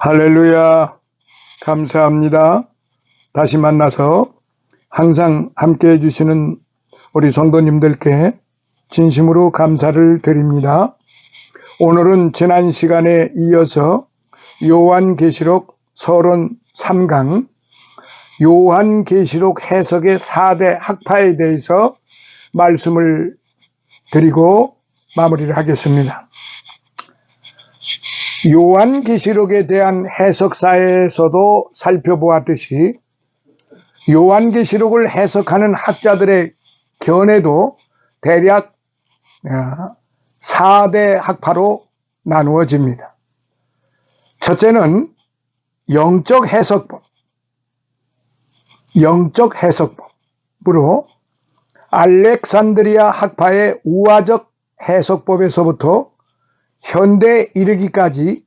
할렐루야. 감사합니다. 다시 만나서 항상 함께 해주시는 우리 성도님들께 진심으로 감사를 드립니다. 오늘은 지난 시간에 이어서 요한계시록 33강 요한계시록 해석의 4대 학파에 대해서 말씀을 드리고 마무리를 하겠습니다. 요한계시록에 대한 해석사에서도 살펴보았듯이 요한계시록을 해석하는 학자들의 견해도 대략 4대 학파로 나누어집니다. 첫째는 영적 해석법으로 알렉산드리아 학파의 우화적 해석법에서부터 현대에 이르기까지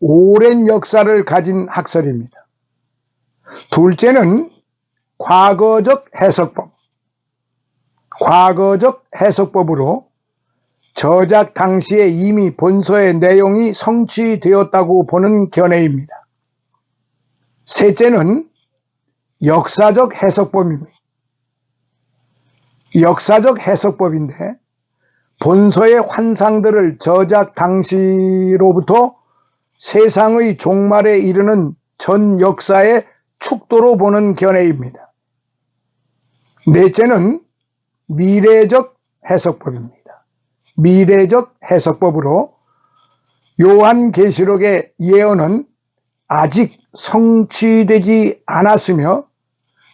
오랜 역사를 가진 학설입니다. 둘째는 과거적 해석법으로 저작 당시에 이미 본서의 내용이 성취되었다고 보는 견해입니다. 셋째는 역사적 해석법인데 본서의 환상들을 저작 당시로부터 세상의 종말에 이르는 전 역사의 축도로 보는 견해입니다. 넷째는 미래적 해석법으로 요한계시록의 예언은 아직 성취되지 않았으며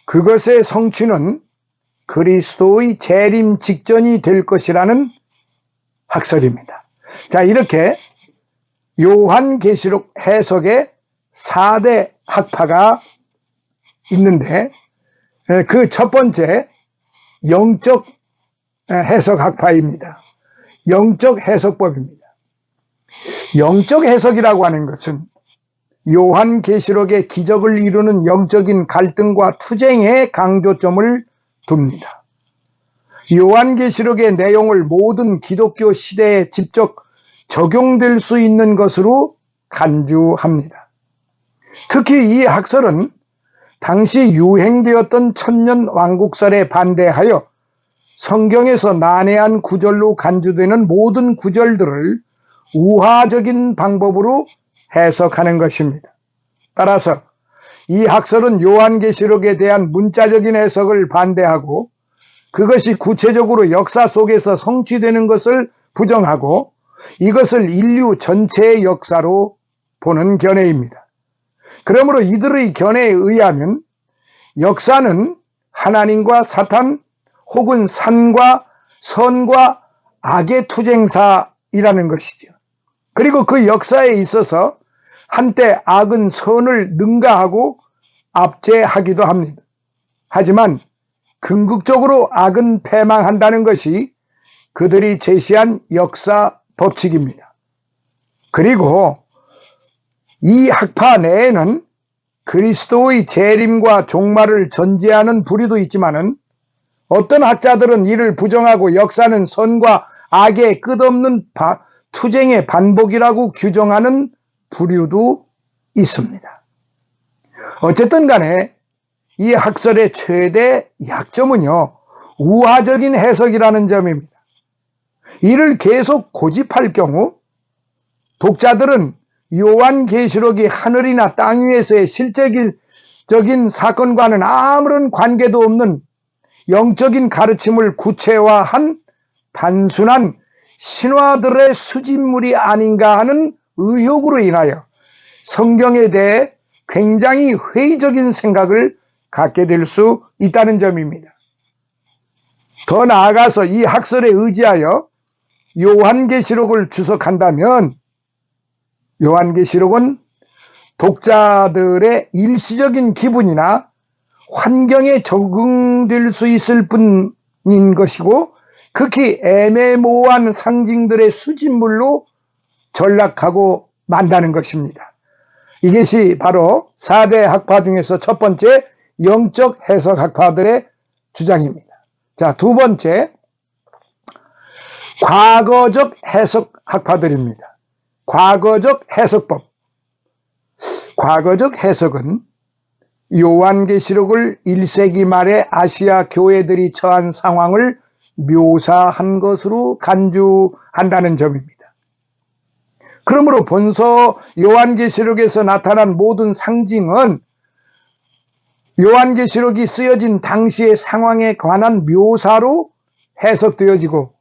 그것의 성취는 그리스도의 재림 직전이 될 것이라는 학설입니다. 자, 이렇게 요한계시록 해석의 4대 학파가 있는데 그 첫 번째 영적 해석 학파입니다. 영적 해석법입니다. 영적 해석이라고 하는 것은 요한계시록의 기적을 이루는 영적인 갈등과 투쟁에 강조점을 둡니다. 요한계시록의 내용을 모든 기독교 시대에 직접 적용될 수 있는 것으로 간주합니다. 특히 이 학설은 당시 유행되었던 천년왕국설에 반대하여 성경에서 난해한 구절로 간주되는 모든 구절들을 우화적인 방법으로 해석하는 것입니다. 따라서 이 학설은 요한계시록에 대한 문자적인 해석을 반대하고 그것이 구체적으로 역사 속에서 성취되는 것을 부정하고 이것을 인류 전체의 역사로 보는 견해입니다. 그러므로 이들의 견해에 의하면 역사는 하나님과 사탄 혹은 선과 악의 투쟁사이라는 것이죠. 그리고 그 역사에 있어서 한때 악은 선을 능가하고 압제하기도 합니다. 하지만 궁극적으로 악은 패망한다는 것이 그들이 제시한 역사 법칙입니다. 그리고 이 학파 내에는 그리스도의 재림과 종말을 전제하는 부류도 있지만은 어떤 학자들은 이를 부정하고 역사는 선과 악의 끝없는 투쟁의 반복이라고 규정하는 부류도 있습니다. 어쨌든 간에 이 학설의 최대 약점은요, 우화적인 해석이라는 점입니다. 이를 계속 고집할 경우 독자들은 요한계시록이 하늘이나 땅 위에서의 실제적인 사건과는 아무런 관계도 없는 영적인 가르침을 구체화한 단순한 신화들의 수집물이 아닌가 하는 의혹으로 인하여 성경에 대해 굉장히 회의적인 생각을 갖게 될 수 있다는 점입니다. 더 나아가서 이 학설에 의지하여 요한계시록을 주석한다면 요한계시록은 독자들의 일시적인 기분이나 환경에 적응될 수 있을 뿐인 것이고 극히 애매모호한 상징들의 수집물로 전락하고 만다는 것입니다. 이것이 바로 4대 학파 중에서 첫 번째 영적 해석 학파들의 주장입니다. 자, 두 번째 과거적 해석 학파들입니다. 과거적 해석법. 과거적 해석은 요한계시록을 1세기 말에 아시아 교회들이 처한 상황을 묘사한 것으로 간주한다는 점입니다. 그러므로 본서 요한계시록에서 나타난 모든 상징은 요한계시록이 쓰여진 당시의 상황에 관한 묘사로 해석되어지고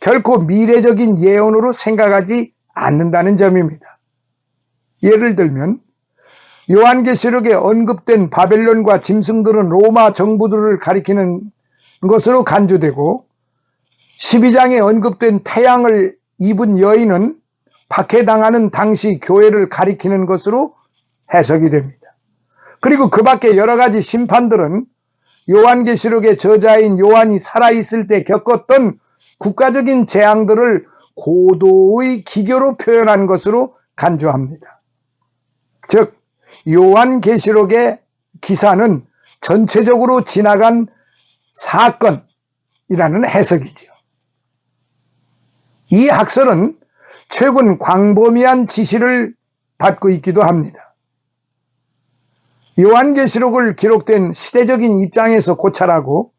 결코 미래적인 예언으로 생각하지 않는다는 점입니다. 예를 들면 요한계시록에 언급된 바벨론과 짐승들은 로마 정부들을 가리키는 것으로 간주되고 12장에 언급된 태양을 입은 여인은 박해당하는 당시 교회를 가리키는 것으로 해석이 됩니다. 그리고 그 밖에 여러 가지 심판들은 요한계시록의 저자인 요한이 살아있을 때 겪었던 국가적인 재앙들을 고도의 기교로 표현한 것으로 간주합니다. 즉 요한계시록의 기사는 전체적으로 지나간 사건이라는 해석이지요. 이 학설은 최근 광범위한 지시를 받고 있기도 합니다. 요한계시록을 기록된 시대적인 입장에서 고찰하고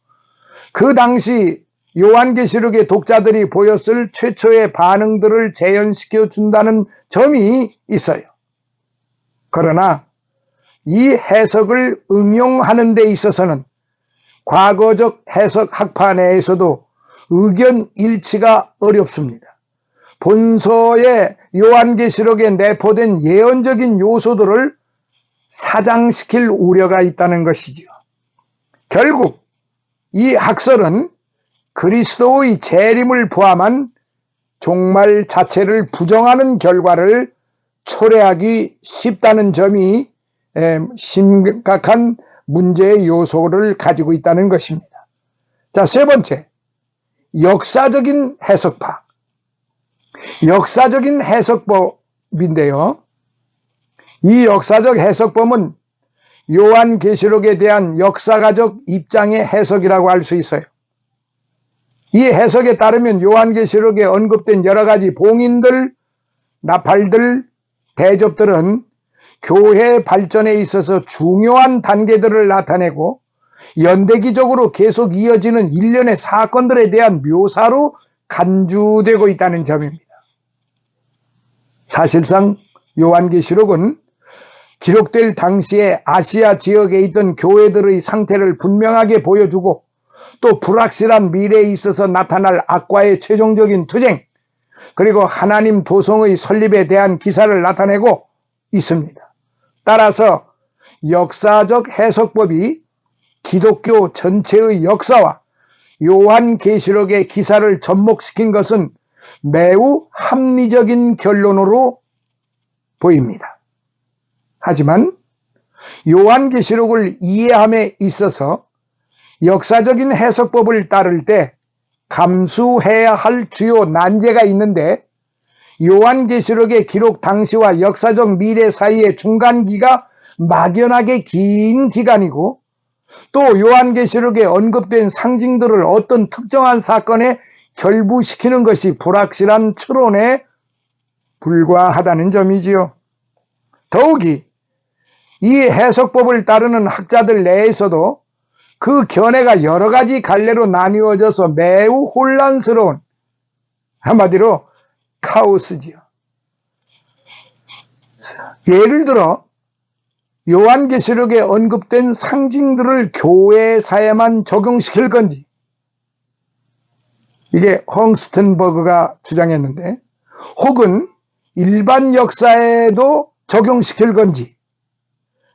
그 당시 요한계시록의 독자들이 보였을 최초의 반응들을 재현시켜 준다는 점이 있어요. 그러나 이 해석을 응용하는 데 있어서는 과거적 해석 학파 내에서도 의견 일치가 어렵습니다. 본서의 요한계시록에 내포된 예언적인 요소들을 사장시킬 우려가 있다는 것이지요. 결국 이 학설은 그리스도의 재림을 포함한 종말 자체를 부정하는 결과를 초래하기 쉽다는 점이 심각한 문제의 요소를 가지고 있다는 것입니다. 자, 세 번째, 역사적인 해석파. 역사적인 해석법인데요. 이 역사적 해석법은 요한계시록에 대한 역사가적 입장의 해석이라고 할 수 있어요. 이 해석에 따르면 요한계시록에 언급된 여러 가지 봉인들, 나팔들, 대접들은 교회 발전에 있어서 중요한 단계들을 나타내고 연대기적으로 계속 이어지는 일련의 사건들에 대한 묘사로 간주되고 있다는 점입니다. 사실상 요한계시록은 기록될 당시에 아시아 지역에 있던 교회들의 상태를 분명하게 보여주고 또 불확실한 미래에 있어서 나타날 악과의 최종적인 투쟁, 그리고 하나님 도성의 설립에 대한 기사를 나타내고 있습니다. 따라서 역사적 해석법이 기독교 전체의 역사와 요한계시록의 기사를 접목시킨 것은 매우 합리적인 결론으로 보입니다. 하지만 요한계시록을 이해함에 있어서 역사적인 해석법을 따를 때 감수해야 할 주요 난제가 있는데, 요한계시록의 기록 당시와 역사적 미래 사이의 중간기가 막연하게 긴 기간이고, 또 요한계시록에 언급된 상징들을 어떤 특정한 사건에 결부시키는 것이 불확실한 추론에 불과하다는 점이지요. 더욱이 이 해석법을 따르는 학자들 내에서도 그 견해가 여러 가지 갈래로 나뉘어져서 매우 혼란스러운, 한마디로 카오스지요. 예를 들어 요한계시록에 언급된 상징들을 교회사에만 적용시킬 건지, 이게 헝스텐버그가 주장했는데, 혹은 일반 역사에도 적용시킬 건지,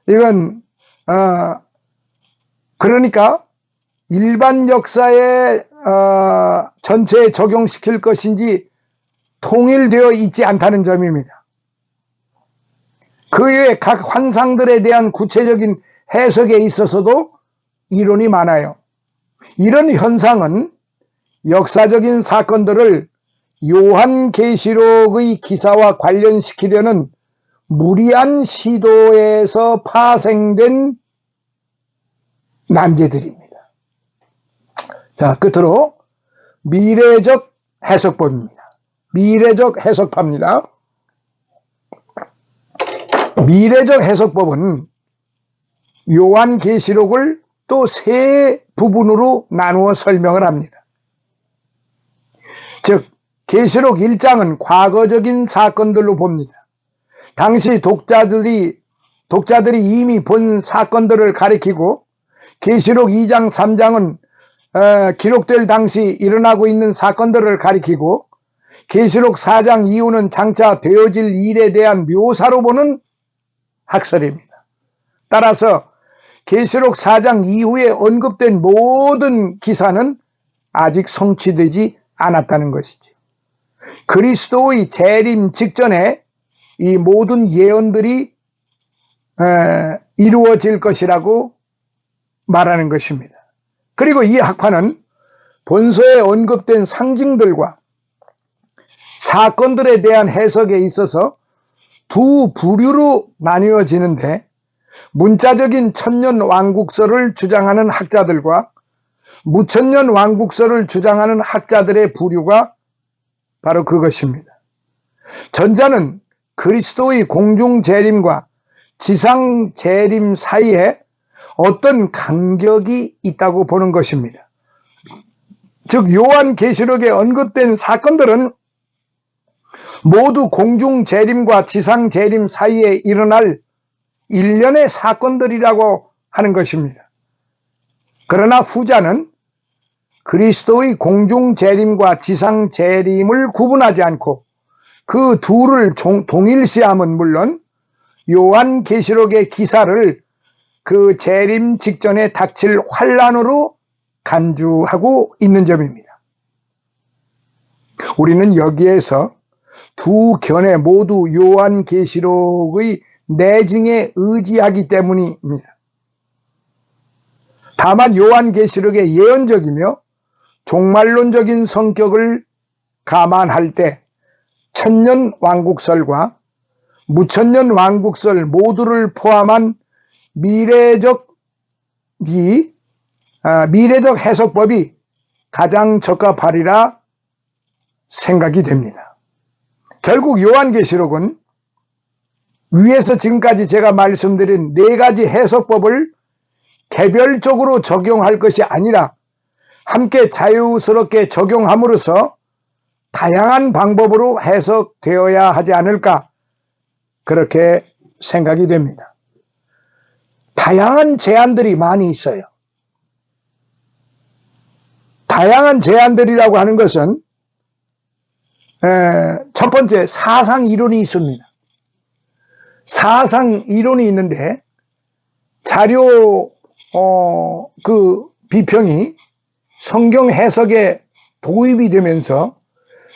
이건 그러니까 일반 역사에 전체에 적용시킬 것인지 통일되어 있지 않다는 점입니다. 그 외에 각 환상들에 대한 구체적인 해석에 있어서도 이론이 많아요. 이런 현상은 역사적인 사건들을 요한계시록의 기사와 관련시키려는 무리한 시도에서 파생된 난제들입니다. 자, 끝으로 미래적 해석법입니다. 미래적 해석파입니다. 미래적 해석법은 요한계시록을 또 세 부분으로 나누어 설명을 합니다. 즉 계시록 1장은 과거적인 사건들로 봅니다. 당시 독자들이 이미 본 사건들을 가리키고, 계시록 2장 3장은 기록될 당시 일어나고 있는 사건들을 가리키고, 계시록 4장 이후는 장차 되어질 일에 대한 묘사로 보는 학설입니다. 따라서 계시록 4장 이후에 언급된 모든 기사는 아직 성취되지 않았다는 것이죠. 그리스도의 재림 직전에 이 모든 예언들이 이루어질 것이라고 말하는 것입니다. 그리고 이 학파는 본서에 언급된 상징들과 사건들에 대한 해석에 있어서 두 부류로 나뉘어지는데, 문자적인 천년 왕국설을 주장하는 학자들과 무천년 왕국설을 주장하는 학자들의 부류가 바로 그것입니다. 전자는 그리스도의 공중 재림과 지상 재림 사이에 어떤 간격이 있다고 보는 것입니다. 즉 요한계시록에 언급된 사건들은 모두 공중 재림과 지상 재림 사이에 일어날 일련의 사건들이라고 하는 것입니다. 그러나 후자는 그리스도의 공중 재림과 지상 재림을 구분하지 않고 그 둘을 동일시함은 물론 요한계시록의 기사를 그 재림 직전에 닥칠 환란으로 간주하고 있는 점입니다. 우리는 여기에서 두 견해 모두 요한계시록의 내증에 의지하기 때문입니다. 다만 요한계시록의 예언적이며 종말론적인 성격을 감안할 때 천년 왕국설과 무천년 왕국설 모두를 포함한 미래적 해석법이 가장 적합하리라 생각이 됩니다. 결국 요한계시록은 위에서 지금까지 제가 말씀드린 네 가지 해석법을 개별적으로 적용할 것이 아니라 함께 자유스럽게 적용함으로써 다양한 방법으로 해석되어야 하지 않을까, 그렇게 생각이 됩니다. 다양한 제안들이 많이 있어요. 다양한 제안들이라고 하는 것은 첫 번째 사상 이론이 있습니다. 사상 이론이 있는데 자료 그 비평이 성경 해석에 도입이 되면서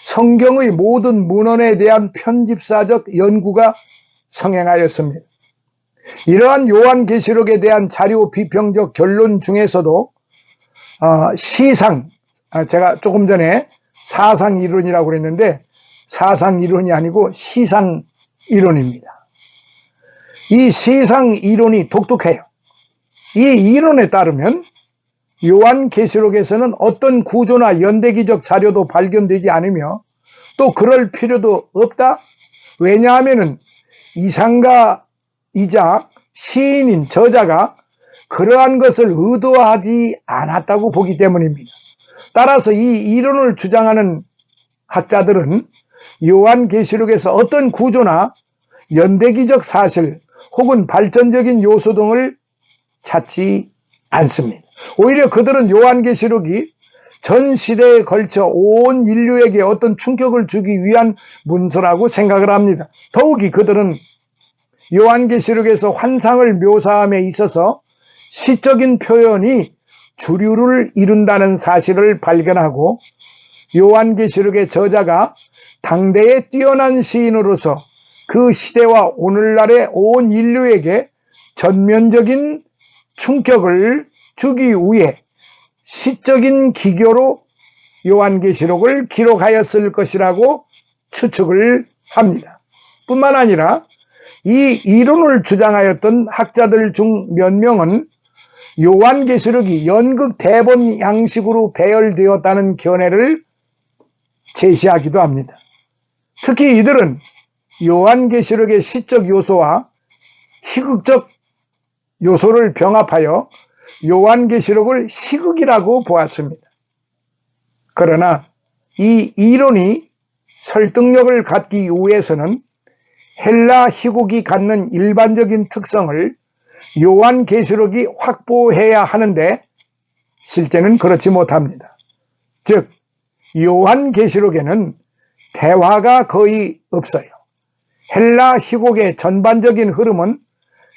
성경의 모든 문헌에 대한 편집사적 연구가 성행하였습니다. 이러한 요한계시록에 대한 자료 비평적 결론 중에서도 시상, 제가 조금 전에 사상 이론이라고 그랬는데 사상 이론이 아니고 시상 이론입니다. 이 시상 이론이 독특해요. 이 이론에 따르면 요한계시록에서는 어떤 구조나 연대기적 자료도 발견되지 않으며 또 그럴 필요도 없다. 왜냐하면 이상가이자 시인인 저자가 그러한 것을 의도하지 않았다고 보기 때문입니다. 따라서 이 이론을 주장하는 학자들은 요한계시록에서 어떤 구조나 연대기적 사실 혹은 발전적인 요소 등을 찾지 않습니다. 오히려 그들은 요한계시록이 전 시대에 걸쳐 온 인류에게 어떤 충격을 주기 위한 문서라고 생각을 합니다. 더욱이 그들은 요한계시록에서 환상을 묘사함에 있어서 시적인 표현이 주류를 이룬다는 사실을 발견하고 요한계시록의 저자가 당대의 뛰어난 시인으로서 그 시대와 오늘날의 온 인류에게 전면적인 충격을 주기 위해 시적인 기교로 요한계시록을 기록하였을 것이라고 추측을 합니다. 뿐만 아니라 이 이론을 주장하였던 학자들 중 몇 명은 요한계시록이 연극 대본 양식으로 배열되었다는 견해를 제시하기도 합니다. 특히 이들은 요한계시록의 시적 요소와 희극적 요소를 병합하여 요한계시록을 희극이라고 보았습니다. 그러나 이 이론이 설득력을 갖기 위해서는 헬라 희곡이 갖는 일반적인 특성을 요한계시록이 확보해야 하는데 실제는 그렇지 못합니다. 즉 요한계시록에는 대화가 거의 없어요. 헬라 희곡의 전반적인 흐름은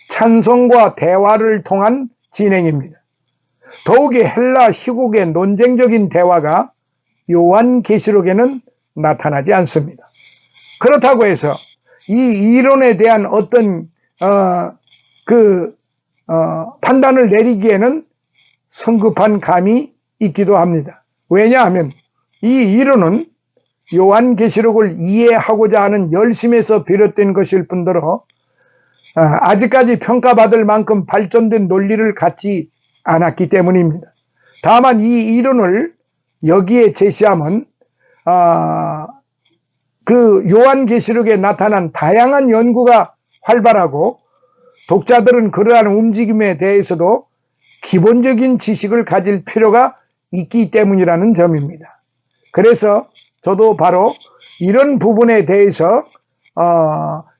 찬송과 대화를 통한 진행입니다. 더욱이 헬라 희곡의 논쟁적인 대화가 요한계시록에는 나타나지 않습니다. 그렇다고 해서 이 이론에 대한 어떤 판단을 내리기에는 성급한 감이 있기도 합니다. 왜냐하면 이 이론은 요한계시록을 이해하고자 하는 열심에서 비롯된 것일 뿐더러 아직까지 평가받을 만큼 발전된 논리를 갖지 않았기 때문입니다. 다만 이 이론을 여기에 제시하면 그 요한계시록에 나타난 다양한 연구가 활발하고 독자들은 그러한 움직임에 대해서도 기본적인 지식을 가질 필요가 있기 때문이라는 점입니다. 그래서 저도 바로 이런 부분에 대해서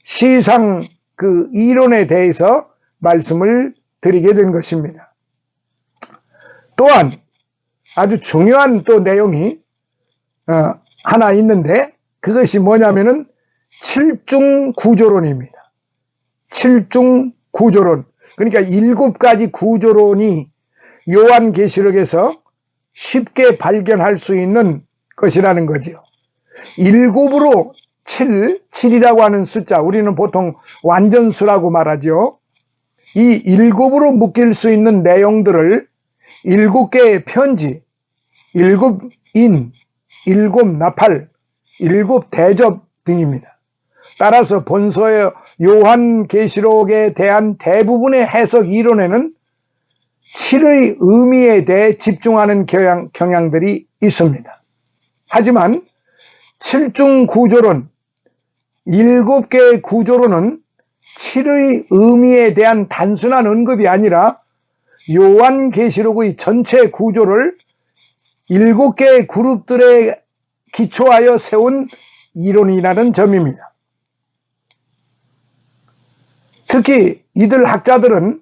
시상 그 이론에 대해서 말씀을 드리게 된 것입니다. 또한 아주 중요한 또 내용이 하나 있는데 그것이 뭐냐면은 칠중구조론입니다. 칠중구조론. 그러니까 7가지 구조론이 요한계시록에서 쉽게 발견할 수 있는 것이라는 거지요. 7으로 7이라고 하는 숫자, 우리는 보통 완전수라고 말하죠. 이 7으로 묶일 수 있는 내용들을 7개의 편지, 7인, 7나팔, 7대접 등입니다. 따라서 본서의 요한계시록에 대한 대부분의 해석 이론에는 7의 의미에 대해 집중하는 경향들이 있습니다. 하지만 7중구조론, 7개의 구조론은 7의 의미에 대한 단순한 언급이 아니라 요한계시록의 전체 구조를 7개의 그룹들에 기초하여 세운 이론이라는 점입니다. 특히 이들 학자들은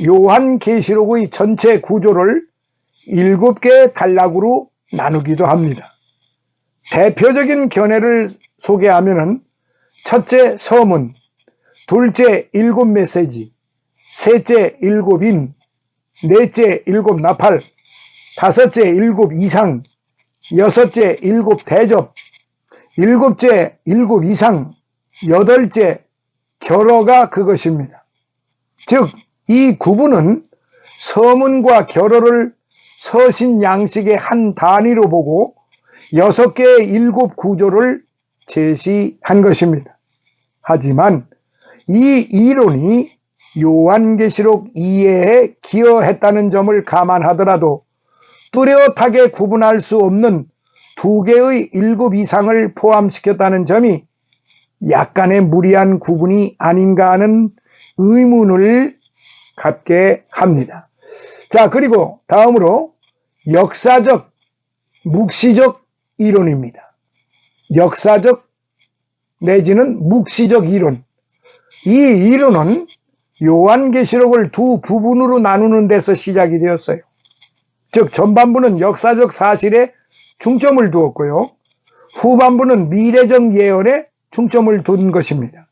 요한계시록의 전체 구조를 7개의 단락으로 나누기도 합니다. 대표적인 견해를 소개하면은 첫째 서문, 둘째 7메시지, 셋째 7인, 넷째 7나팔, 다섯째 7이상, 여섯째 7대접, 일곱째 7이상, 여덟째 결어가 그것입니다. 즉, 이 구분은 서문과 결어를 서신 양식의 한 단위로 보고 6개의 7구조를 제시한 것입니다. 하지만 이 이론이 요한계시록 이해에 기여했다는 점을 감안하더라도 뚜렷하게 구분할 수 없는 2개의 7 이상을 포함시켰다는 점이 약간의 무리한 구분이 아닌가 하는 의문을 갖게 합니다. 자, 그리고 다음으로 역사적, 묵시적 이론입니다. 역사적 내지는 묵시적 이론. 이 이론은 요한계시록을 두 부분으로 나누는 데서 시작이 되었어요. 즉 전반부는 역사적 사실에 중점을 두었고요. 후반부는 미래적 예언에 중점을 둔 것입니다.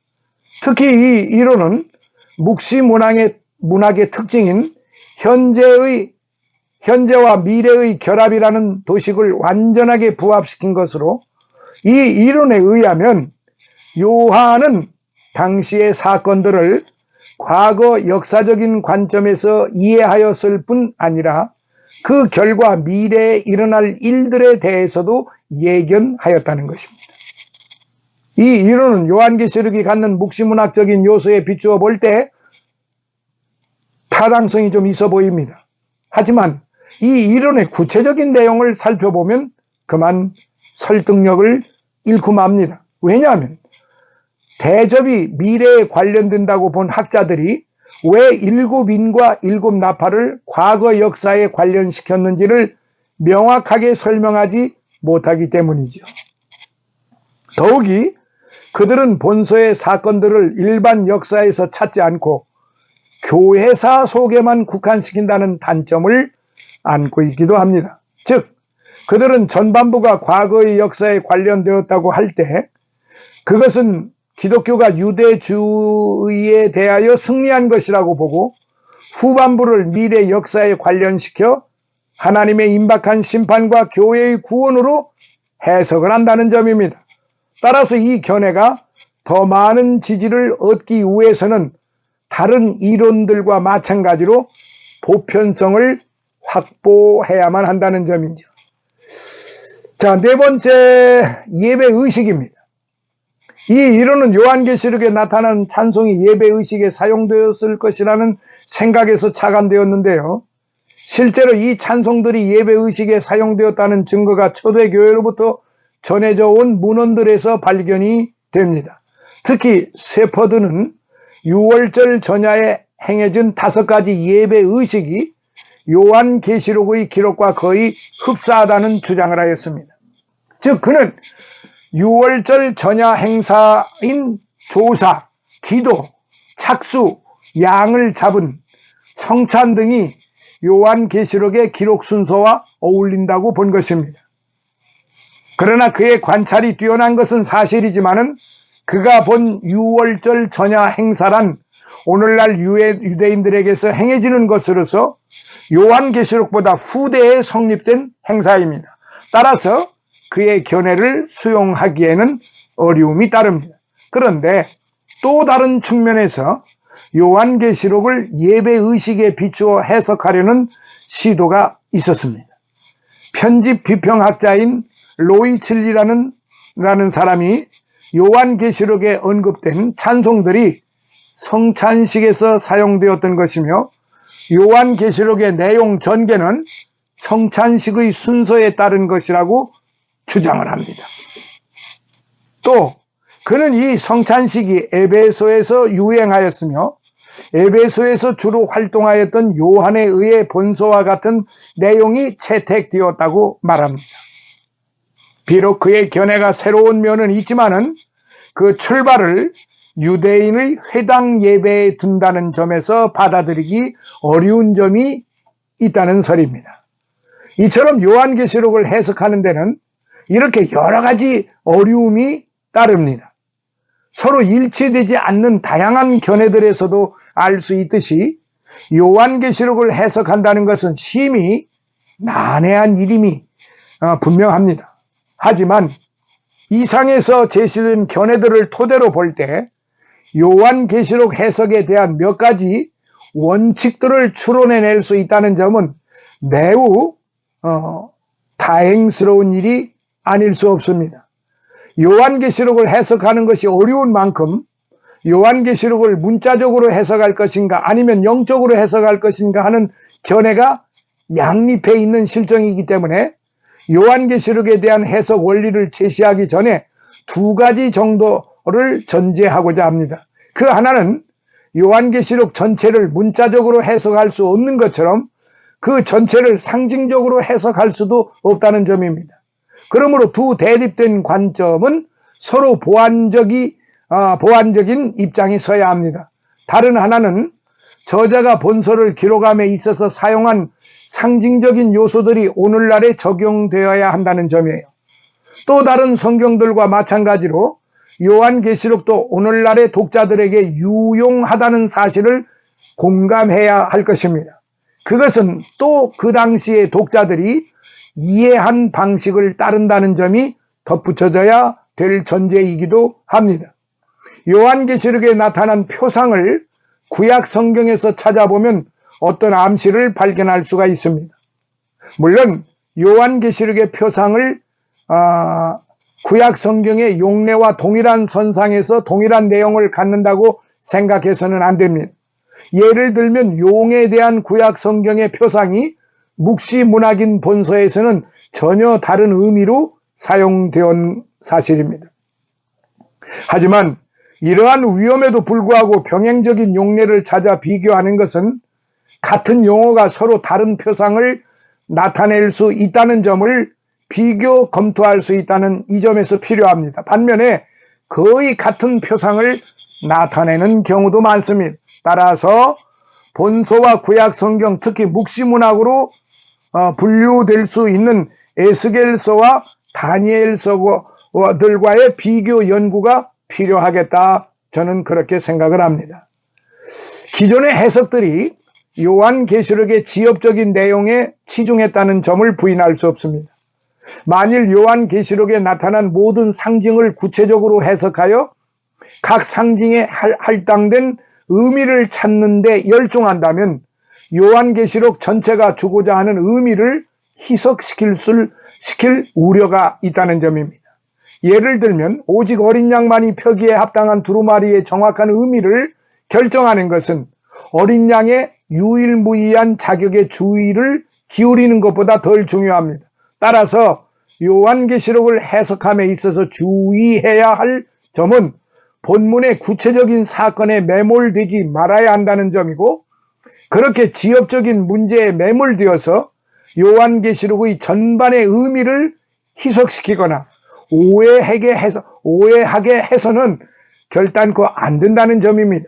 특히 이 이론은 묵시 문학의 특징인 현재와 미래의 결합이라는 도식을 완전하게 부합시킨 것으로 이 이론에 의하면 요한은 당시의 사건들을 과거 역사적인 관점에서 이해하였을 뿐 아니라 그 결과 미래에 일어날 일들에 대해서도 예견하였다는 것입니다. 이 이론은 요한계시록이 갖는 묵시문학적인 요소에 비추어 볼 때 타당성이 좀 있어 보입니다. 하지만 이 이론의 구체적인 내용을 살펴보면 그만 설득력을 잃고 맙니다. 왜냐하면 대접이 미래에 관련된다고 본 학자들이 왜 일곱 인과 일곱 나팔을 과거 역사에 관련시켰는지를 명확하게 설명하지 못하기 때문이죠. 더욱이 그들은 본서의 사건들을 일반 역사에서 찾지 않고 교회사 속에만 국한시킨다는 단점을 안고 있기도 합니다. 즉, 그들은 전반부가 과거의 역사에 관련되었다고 할 때 그것은 기독교가 유대주의에 대하여 승리한 것이라고 보고 후반부를 미래 역사에 관련시켜 하나님의 임박한 심판과 교회의 구원으로 해석을 한다는 점입니다. 따라서 이 견해가 더 많은 지지를 얻기 위해서는 다른 이론들과 마찬가지로 보편성을 확보해야만 한다는 점이죠. 자, 네 번째, 예배의식입니다. 이 이론은 요한계시록에 나타난 찬송이 예배의식에 사용되었을 것이라는 생각에서 착안되었는데요. 실제로 이 찬송들이 예배의식에 사용되었다는 증거가 초대교회로부터 전해져 온 문헌들에서 발견이 됩니다. 특히 세퍼드는 6월절 전야에 행해진 5가지 예배의식이 요한계시록의 기록과 거의 흡사하다는 주장을 하였습니다. 즉 그는 6월절 전야 행사인 조사, 기도, 착수, 양을 잡은, 성찬 등이 요한계시록의 기록 순서와 어울린다고 본 것입니다. 그러나 그의 관찰이 뛰어난 것은 사실이지만은 그가 본 6월절 전야 행사란 오늘날 유대인들에게서 행해지는 것으로서 요한계시록보다 후대에 성립된 행사입니다. 따라서 그의 견해를 수용하기에는 어려움이 따릅니다. 그런데 또 다른 측면에서 요한계시록을 예배의식에 비추어 해석하려는 시도가 있었습니다. 편집 비평학자인 로이칠리라는 사람이 요한계시록에 언급된 찬송들이 성찬식에서 사용되었던 것이며 요한계시록의 내용 전개는 성찬식의 순서에 따른 것이라고 주장을 합니다. 또 그는 이 성찬식이 에베소에서 유행하였으며 에베소에서 주로 활동하였던 요한에 의해 본서와 같은 내용이 채택되었다고 말합니다. 비록 그의 견해가 새로운 면은 있지만은 그 출발을 유대인의 회당 예배에 둔다는 점에서 받아들이기 어려운 점이 있다는 설입니다. 이처럼 요한계시록을 해석하는 데는 이렇게 여러 가지 어려움이 따릅니다. 서로 일치되지 않는 다양한 견해들에서도 알 수 있듯이 요한계시록을 해석한다는 것은 심히 난해한 일임이 분명합니다. 하지만 이상에서 제시된 견해들을 토대로 볼 때 요한계시록 해석에 대한 몇 가지 원칙들을 추론해낼 수 있다는 점은 매우 다행스러운 일이 아닐 수 없습니다. 요한계시록을 해석하는 것이 어려운 만큼 요한계시록을 문자적으로 해석할 것인가 아니면 영적으로 해석할 것인가 하는 견해가 양립해 있는 실정이기 때문에 요한계시록에 대한 해석 원리를 제시하기 전에 2가지 정도를 전제하고자 합니다. 그 하나는 요한계시록 전체를 문자적으로 해석할 수 없는 것처럼 그 전체를 상징적으로 해석할 수도 없다는 점입니다. 그러므로 두 대립된 관점은 서로 보완적인 입장에 서야 합니다. 다른 하나는 저자가 본서를 기록함에 있어서 사용한 상징적인 요소들이 오늘날에 적용되어야 한다는 점이에요. 또 다른 성경들과 마찬가지로 요한계시록도 오늘날의 독자들에게 유용하다는 사실을 공감해야 할 것입니다. 그것은 또 그 당시의 독자들이 이해한 방식을 따른다는 점이 덧붙여져야 될 전제이기도 합니다. 요한계시록에 나타난 표상을 구약 성경에서 찾아보면 어떤 암시를 발견할 수가 있습니다. 물론 요한계시록의 표상을 구약 성경의 용례와 동일한 선상에서 동일한 내용을 갖는다고 생각해서는 안 됩니다. 예를 들면 용에 대한 구약 성경의 표상이 묵시문학인 본서에서는 전혀 다른 의미로 사용되온 사실입니다. 하지만 이러한 위험에도 불구하고 병행적인 용례를 찾아 비교하는 것은 같은 용어가 서로 다른 표상을 나타낼 수 있다는 점을 비교 검토할 수 있다는 이 점에서 필요합니다. 반면에 거의 같은 표상을 나타내는 경우도 많습니다. 따라서 본서와 구약 성경, 특히 묵시문학으로 분류될 수 있는 에스겔서와 다니엘서들과의 비교 연구가 필요하겠다, 저는 그렇게 생각을 합니다. 기존의 해석들이 요한계시록의 지엽적인 내용에 치중했다는 점을 부인할 수 없습니다. 만일 요한계시록에 나타난 모든 상징을 구체적으로 해석하여 각 상징에 할당된 의미를 찾는 데 열중한다면 요한계시록 전체가 주고자 하는 의미를 희석시킬 우려가 있다는 점입니다. 예를 들면 오직 어린 양만이 표기에 합당한 두루마리의 정확한 의미를 결정하는 것은 어린 양의 유일무이한 자격에 주의를 기울이는 것보다 덜 중요합니다. 따라서 요한계시록을 해석함에 있어서 주의해야 할 점은 본문의 구체적인 사건에 매몰되지 말아야 한다는 점이고, 그렇게 지엽적인 문제에 매몰되어서 요한계시록의 전반의 의미를 희석시키거나 오해하게 해서는 결단코 안 된다는 점입니다.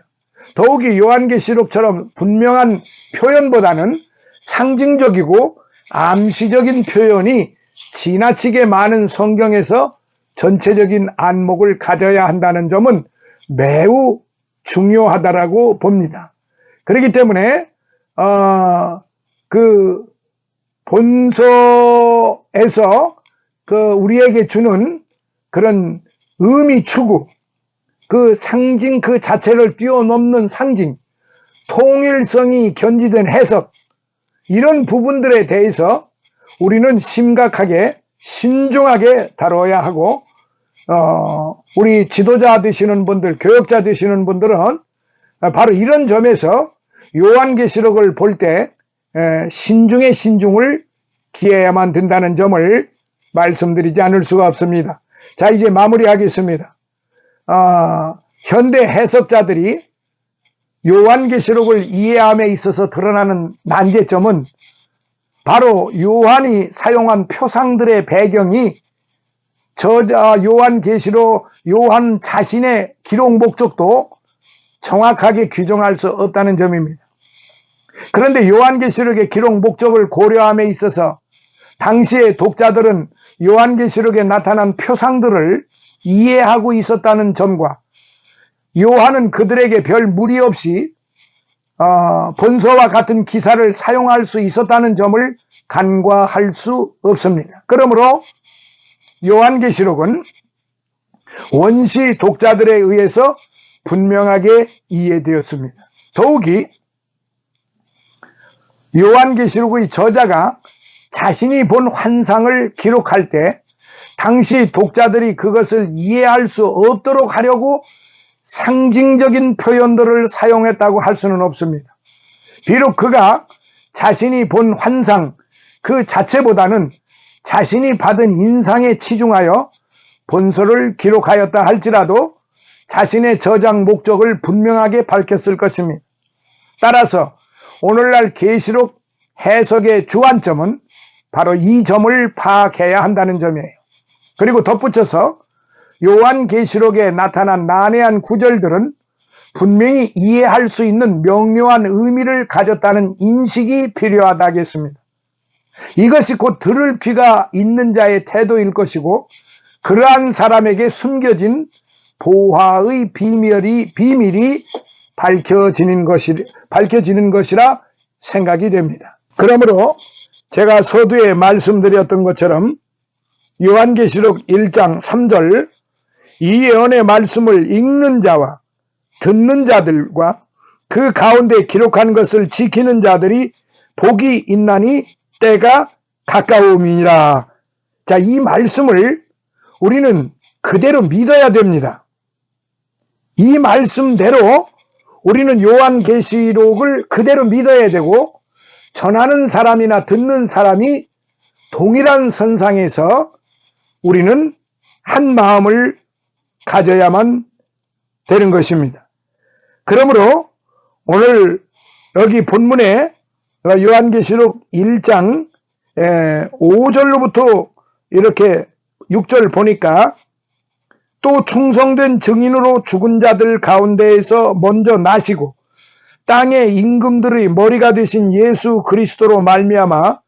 더욱이 요한계시록처럼 분명한 표현보다는 상징적이고 암시적인 표현이 지나치게 많은 성경에서 전체적인 안목을 가져야 한다는 점은 매우 중요하다라고 봅니다. 그렇기 때문에 그 본서에서 우리에게 주는 그런 의미 추구, 그 상징 그 자체를 뛰어넘는 상징, 통일성이 견지된 해석, 이런 부분들에 대해서 우리는 심각하게 신중하게 다뤄야 하고, 우리 지도자 되시는 분들, 교역자 되시는 분들은 바로 이런 점에서 요한계시록을 볼 때 신중의 신중을 기해야만 된다는 점을 말씀드리지 않을 수가 없습니다. 자, 이제 마무리하겠습니다. 현대 해석자들이 요한계시록을 이해함에 있어서 드러나는 난제점은 바로 요한이 사용한 표상들의 배경이 저자 요한 자신의 기록 목적도 정확하게 규정할 수 없다는 점입니다. 그런데 요한계시록의 기록 목적을 고려함에 있어서 당시의 독자들은 요한계시록에 나타난 표상들을 이해하고 있었다는 점과 요한은 그들에게 별 무리 없이 본서와 같은 기사를 사용할 수 있었다는 점을 간과할 수 없습니다. 그러므로 요한계시록은 원시 독자들에 의해서 분명하게 이해되었습니다. 더욱이 요한계시록의 저자가 자신이 본 환상을 기록할 때 당시 독자들이 그것을 이해할 수 없도록 하려고 상징적인 표현들을 사용했다고 할 수는 없습니다. 비록 그가 자신이 본 환상 그 자체보다는 자신이 받은 인상에 치중하여 본서를 기록하였다 할지라도 자신의 저장 목적을 분명하게 밝혔을 것입니다. 따라서 오늘날 계시록 해석의 주안점은 바로 이 점을 파악해야 한다는 점이에요. 그리고 덧붙여서 요한계시록에 나타난 난해한 구절들은 분명히 이해할 수 있는 명료한 의미를 가졌다는 인식이 필요하다겠습니다. 이것이 곧 들을 귀가 있는 자의 태도일 것이고, 그러한 사람에게 숨겨진 보화의 비밀이 밝혀지는 것이라 생각이 됩니다. 그러므로 제가 서두에 말씀드렸던 것처럼 요한계시록 1장 3절 이 예언의 말씀을 읽는 자와 듣는 자들과 그 가운데 기록한 것을 지키는 자들이 복이 있나니 때가 가까움이니라. 자, 이 말씀을 우리는 그대로 믿어야 됩니다. 이 말씀대로 우리는 요한계시록을 그대로 믿어야 되고, 전하는 사람이나 듣는 사람이 동일한 선상에서 우리는 한 마음을 가져야만 되는 것입니다. 그러므로 오늘 여기 본문에 요한계시록 1장 5절로부터 이렇게 6절 보니까 또 충성된 증인으로 죽은 자들 가운데에서 먼저 나시고 땅의 임금들의 머리가 되신 예수 그리스도로 말미암아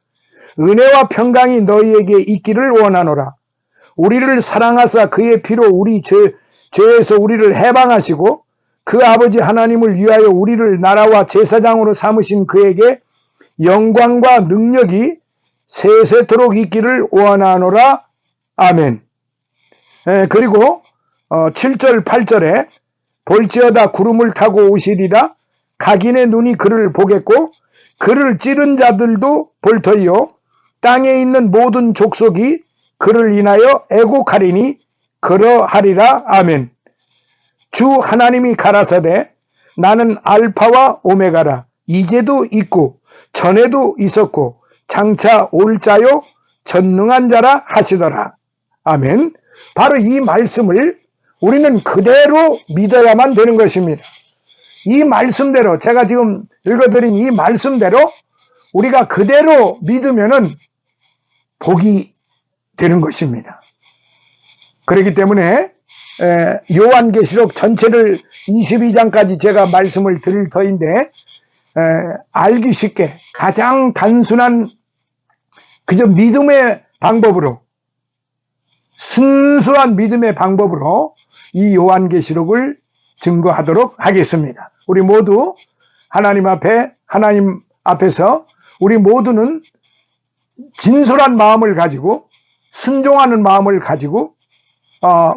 은혜와 평강이 너희에게 있기를 원하노라. 우리를 사랑하사 그의 피로 우리 죄에서 우리를 해방하시고 그 아버지 하나님을 위하여 우리를 나라와 제사장으로 삼으신 그에게 영광과 능력이 세세토록 있기를 원하노라. 아멘. 그리고 7절 8절에 볼지어다 구름을 타고 오시리라. 각인의 눈이 그를 보겠고 그를 찌른 자들도 볼 터이요 땅에 있는 모든 족속이 그를 인하여 애곡하리니 그러하리라. 아멘. 주 하나님이 가라사대 나는 알파와 오메가라. 이제도 있고 전에도 있었고 장차 올 자요 전능한 자라 하시더라. 아멘. 바로 이 말씀을 우리는 그대로 믿어야만 되는 것입니다. 이 말씀대로, 제가 지금 읽어드린 이 말씀대로 우리가 그대로 믿으면은 복이 되는 것입니다. 그렇기 때문에 요한계시록 전체를 22장까지 제가 말씀을 드릴 터인데 알기 쉽게 가장 단순한 그저 믿음의 방법으로, 순수한 믿음의 방법으로 이 요한계시록을 증거하도록 하겠습니다. 우리 모두 하나님 앞에서 우리 모두는 진솔한 마음을 가지고 순종하는 마음을 가지고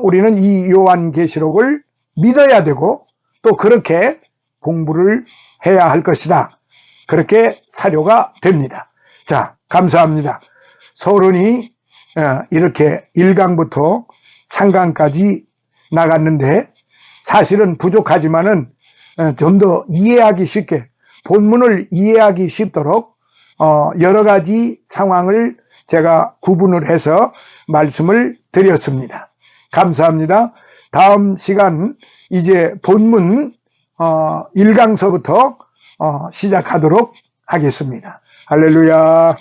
우리는 이 요한계시록을 믿어야 되고 또 그렇게 공부를 해야 할 것이다. 그렇게 사료가 됩니다. 자, 감사합니다. 서론이 이렇게 1강부터 3강까지 나갔는데 사실은 부족하지만은 좀 더 이해하기 쉽게, 본문을 이해하기 쉽도록 여러 가지 상황을 제가 구분을 해서 말씀을 드렸습니다. 감사합니다. 다음 시간 이제 본문 1강서부터 시작하도록 하겠습니다. 할렐루야.